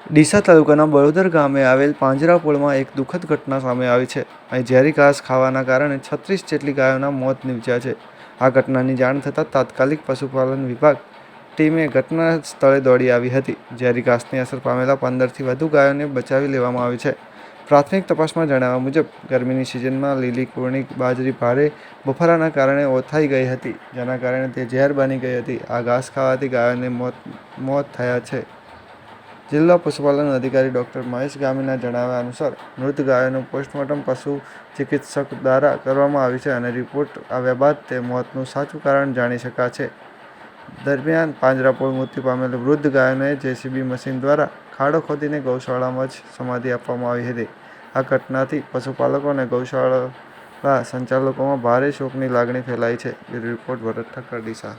ડીસા તાલુકાના બળોદર ગામે આવેલ પાંજરાપોળમાં એક દુઃખદ ઘટના સામે આવી છે. અહીં ઝેરી ઘાસ ખાવાના કારણે 36 જેટલી ગાયોના મોત નીપજ્યા છે. આ ઘટનાની જાણ થતાં તાત્કાલિક પશુપાલન વિભાગ ટીમે ઘટના સ્થળે દોડી આવી હતી. ઝેરી ઘાસની અસર પામેલા 15થી વધુ ગાયોને બચાવી લેવામાં આવી છે. પ્રાથમિક તપાસમાં જણાવ્યા મુજબ ગરમીની સિઝનમાં લીલી કુર્ણી બાજરી ભારે બફારાના કારણે ઓથાઈ ગઈ હતી, જેના કારણે તે ઝેર બની ગઈ હતી. આ ઘાસ ખાવાથી ગાયોને મોત થયા છે. જિલ્લા પશુપાલન અધિકારી ડોક્ટર મહેશ ગામીના જણાવ્યા અનુસાર મૃત ગાયોનું પોસ્ટમોર્ટમ પશુ ચિકિત્સક દ્વારા કરવામાં આવ્યું છે અને રિપોર્ટ આવ્યા બાદ તે મોતનું સાચું કારણ જાણી શકાશે. દરમિયાન પાંજરાપોળ મૃત્યુ પામેલ વૃદ્ધ ગાયોને જેસીબી મશીન દ્વારા ખાડો ખોદીને ગૌશાળામાં જ સમાધિ આપવામાં આવી હતી. આ ઘટનાથી પશુપાલકો અને ગૌશાળા સંચાલકોમાં ભારે શોકની લાગણી ફેલાઈ છે. બ્યુરો રિપોર્ટ ભરત ઠક્કર, ડીસા.